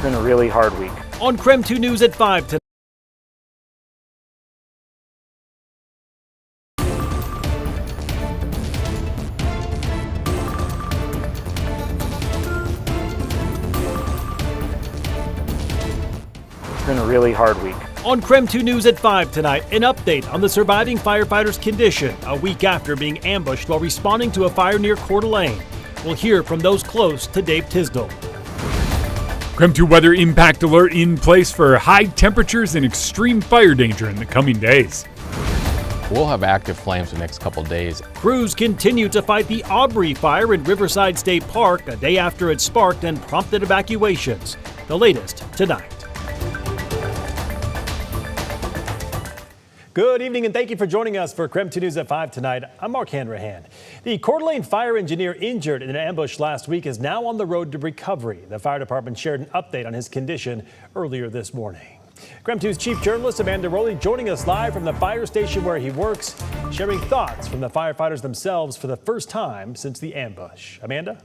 It's been a really hard week. On KREM 2 News at 5 tonight. It's been a really hard week. On KREM 2 News at 5 tonight, an update on the surviving firefighter's condition a week after being ambushed while responding to a fire near Coeur d'Alene. We'll hear from those close to Dave Tisdall. KREM 2 weather impact alert in place for high temperatures and extreme fire danger in the coming days. We'll have active flames the next couple days. Crews continue to fight the Aubrey Fire in Riverside State Park a day after it sparked and prompted evacuations. The latest tonight. Good evening and thank you for joining us for KREM 2 News at 5 tonight. I'm Mark Hanrahan. The Coeur d'Alene fire engineer injured in an ambush last week is now on the road to recovery. The fire department shared an update on his condition earlier this morning. KREM 2's chief journalist Amanda Rowley joining us live from the fire station where he works, sharing thoughts from the firefighters themselves for the first time since the ambush. Amanda?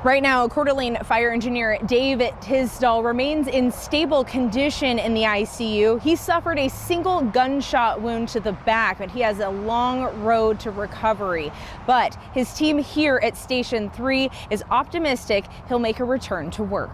Right now, Coeur d'Alene fire engineer Dave Tisdall remains in stable condition in the ICU. He suffered a single gunshot wound to the back, but he has a long road to recovery. But his team here at Station 3 is optimistic he'll make a return to work.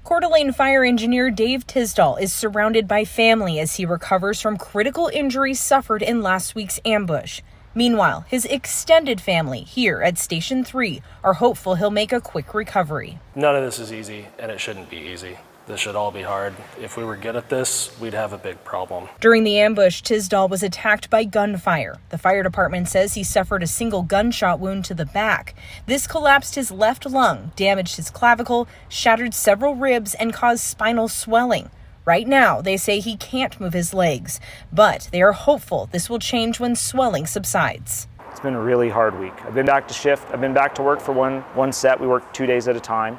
Coeur d'Alene fire engineer Dave Tisdall is surrounded by family as he recovers from critical injuries suffered in last week's ambush. Meanwhile, his extended family here at Station 3 are hopeful he'll make a quick recovery. None of this is easy, and it shouldn't be easy. This should all be hard. If we were good at this, we'd have a big problem. During the ambush, Tisdall was attacked by gunfire. The fire department says he suffered a single gunshot wound to the back. This collapsed his left lung, damaged his clavicle, shattered several ribs, and caused spinal swelling. Right now, they say he can't move his legs, but they are hopeful this will change when swelling subsides. It's been a really hard week. I've been back to shift. I've been back to work for one set. We worked 2 days at a time,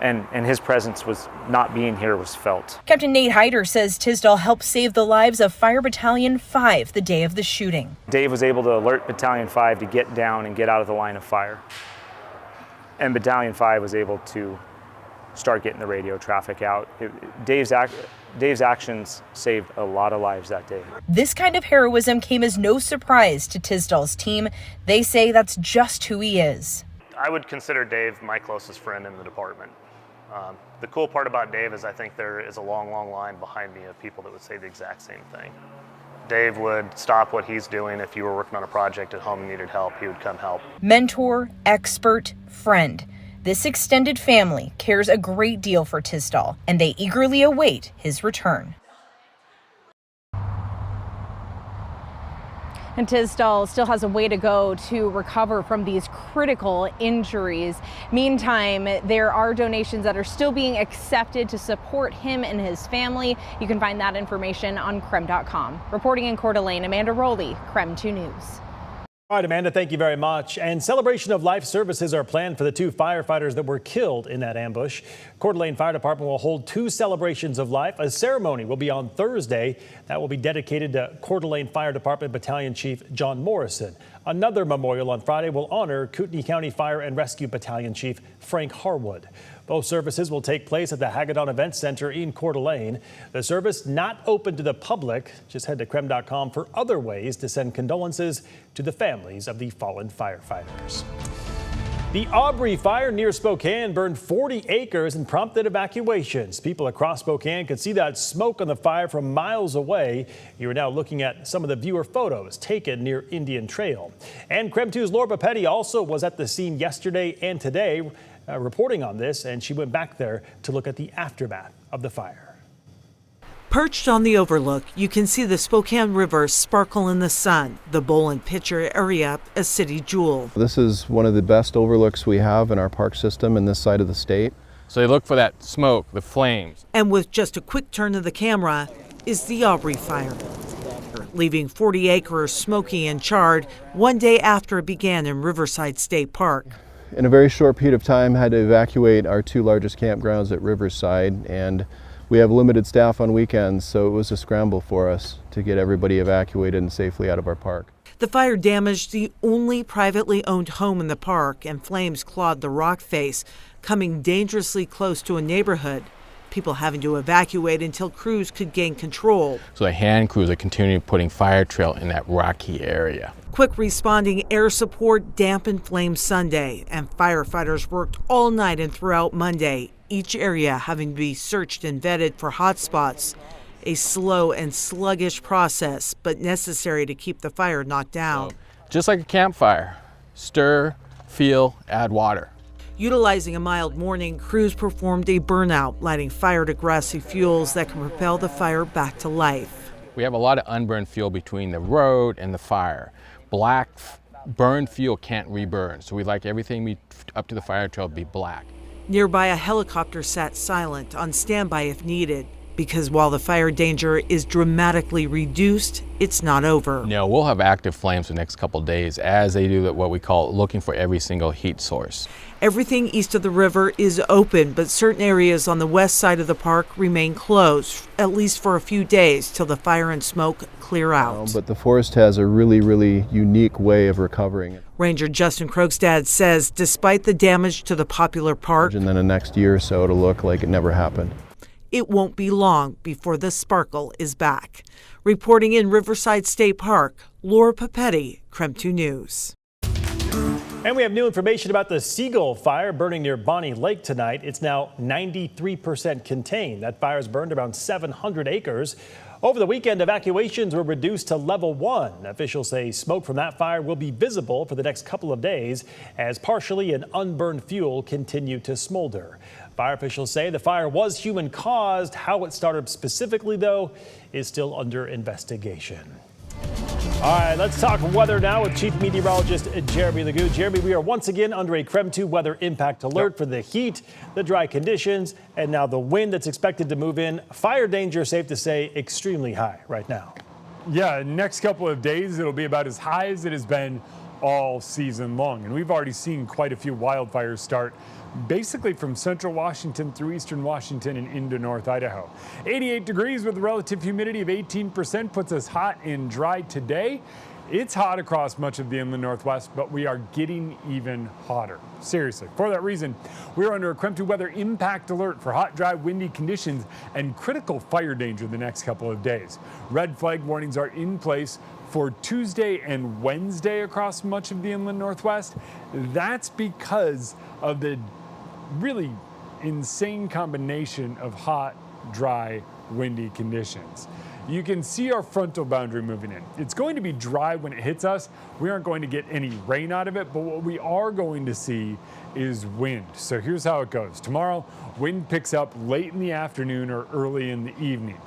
and his presence was not being here was felt. Captain Nate Hyder says Tisdall helped save the lives of Fire Battalion 5 the day of the shooting. Dave was able to alert Battalion 5 to get down and get out of the line of fire. And Battalion 5 was able to start getting the radio traffic out. Dave's actions saved a lot of lives that day. This kind of heroism came as no surprise to Tisdall's team. They say that's just who he is. I would consider Dave my closest friend in the department. The cool part about Dave is I think there is a long, long line behind me of people that would say the exact same thing. Dave would stop what he's doing. If you were working on a project at home and needed help, he would come help. Mentor, expert, friend. This extended family cares a great deal for Tisdall, and they eagerly await his return. And Tisdall still has a way to go to recover from these critical injuries. Meantime, there are donations that are still being accepted to support him and his family. You can find that information on KREM.com. Reporting in Coeur d'Alene, Amanda Rowley, KREM 2 News. All right, Amanda, thank you very much. And celebration of life services are planned for the 2 firefighters that were killed in that ambush. Coeur d'Alene Fire Department will hold 2 celebrations of life. A ceremony will be on Thursday that will be dedicated to Coeur d'Alene Fire Department Battalion Chief John Morrison. Another memorial on Friday will honor Kootenai County Fire and Rescue Battalion Chief Frank Harwood. Both services will take place at the Hagedon Event Center in Coeur d'Alene. The service not open to the public. Just head to KREM.com for other ways to send condolences to the families of the fallen firefighters. The Aubrey Fire near Spokane burned 40 acres and prompted evacuations. People across Spokane could see that smoke on the fire from miles away. You are now looking at some of the viewer photos taken near Indian Trail. And KREM 2's Laura Petty also was at the scene yesterday and today reporting on this, and she went back there to look at the aftermath of the fire. Perched on the overlook, you can see the Spokane River sparkle in the sun, the bowl and pitcher area a city jewel. This is one of the best overlooks we have in our park system in this side of the state. So they look for that smoke, the flames. And with just a quick turn of the camera is the Aubrey Fire, leaving 40 acres smoky and charred one day after it began in Riverside State Park. In a very short period of time, had to evacuate our 2 largest campgrounds at Riverside, and we have limited staff on weekends, so it was a scramble for us to get everybody evacuated and safely out of our park. The fire damaged the only privately owned home in the park, and flames clawed the rock face, coming dangerously close to a neighborhood. People having to evacuate until crews could gain control. So the hand crews are continuing putting fire trail in that rocky area. Quick responding air support dampened flames Sunday, and firefighters worked all night and throughout Monday, each area having to be searched and vetted for hot spots. A slow and sluggish process, but necessary to keep the fire knocked down. Just like a campfire, stir, feel, add water. Utilizing a mild morning, crews performed a burnout, lighting fire to grassy fuels that can propel the fire back to life. We have a lot of unburned fuel between the road and the fire. Black burned fuel can't reburn, so we like everything up to the fire trail to be black. Nearby, a helicopter sat silent, on standby if needed, because while the fire danger is dramatically reduced, it's not over. No, we'll have active flames the next couple of days as they do what we call looking for every single heat source. Everything east of the river is open, but certain areas on the west side of the park remain closed, at least for a few days till the fire and smoke clear out. But the forest has a really unique way of recovering. Ranger Justin Krogstad says despite the damage to the popular park, And then the next year or so it'll look like it never happened. it won't be long before the sparkle is back. Reporting in Riverside State Park, Laura Papetti, KREM 2 News. And we have new information about the Seagull fire burning near Bonnie Lake tonight. It's now 93% contained. That fire's burned around 700 acres. Over the weekend, evacuations were reduced to level 1. Officials say smoke from that fire will be visible for the next couple of days as partially and unburned fuel continue to smolder. Fire officials say the fire was human caused. How it started specifically, though, is still under investigation. All right, let's talk weather now with Chief Meteorologist Jeremy Legout. Jeremy, we are once again under a KREM 2 weather impact alert for the heat, the dry conditions, and now the wind that's expected to move in. Fire danger, safe to say, extremely high right now. Yeah, next couple of days, it'll be about as high as it has been all season long. And we've already seen quite a few wildfires start basically from central Washington through eastern Washington and into North Idaho. 88 degrees with a relative humidity of 18% puts us hot and dry today. It's hot across much of the inland Northwest, but we are getting even hotter. Seriously, for that reason, we're under a KREM 2 weather impact alert for hot, dry, windy conditions and critical fire danger the next couple of days. Red flag warnings are in place for Tuesday and Wednesday across much of the inland Northwest. That's because of the really insane combination of hot, dry, windy conditions. You can see our frontal boundary moving in. It's going to be dry when it hits us. We aren't going to get any rain out of it, but what we are going to see is wind. So here's how it goes. Tomorrow, wind picks up late in the afternoon or early in the evening.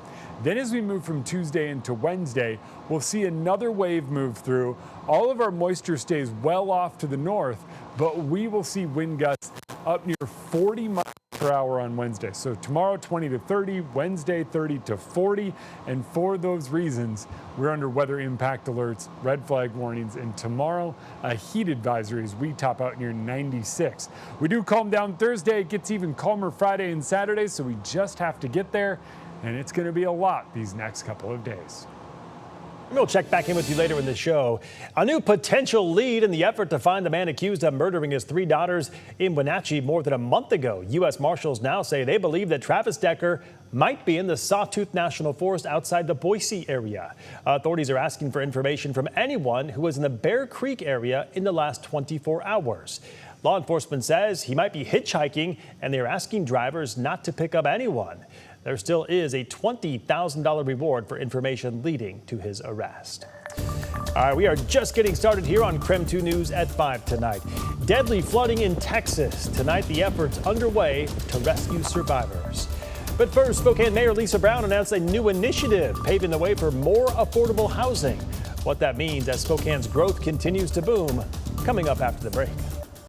Then as we move from Tuesday into Wednesday, we'll see another wave move through. All of our moisture stays well off to the north, but we will see wind gusts up near 40 miles per hour on Wednesday. So tomorrow 20 to 30, Wednesday 30 to 40. And for those reasons, we're under weather impact alerts, red flag warnings, and tomorrow a heat advisory as we top out near 96. We do calm down Thursday. It gets even calmer Friday and Saturday, so we just have to get there. And it's going to be a lot these next couple of days. We'll check back in with you later in the show. A new potential lead in the effort to find the man accused of murdering his 3 daughters in Wanachi more than a month ago. U.S. Marshals now say they believe that Travis Decker might be in the Sawtooth National Forest outside the Boise area. Authorities are asking for information from anyone who was in the Bear Creek area in the last 24 hours. Law enforcement says he might be hitchhiking, and they're asking drivers not to pick up anyone. There still is a $20,000 reward for information leading to his arrest. All right, we are just getting started here on KREM 2 News at 5 tonight. Deadly flooding in Texas. Tonight, the effort's underway to rescue survivors. But first, Spokane Mayor Lisa Brown announced a new initiative paving the way for more affordable housing. What that means as Spokane's growth continues to boom, coming up after the break.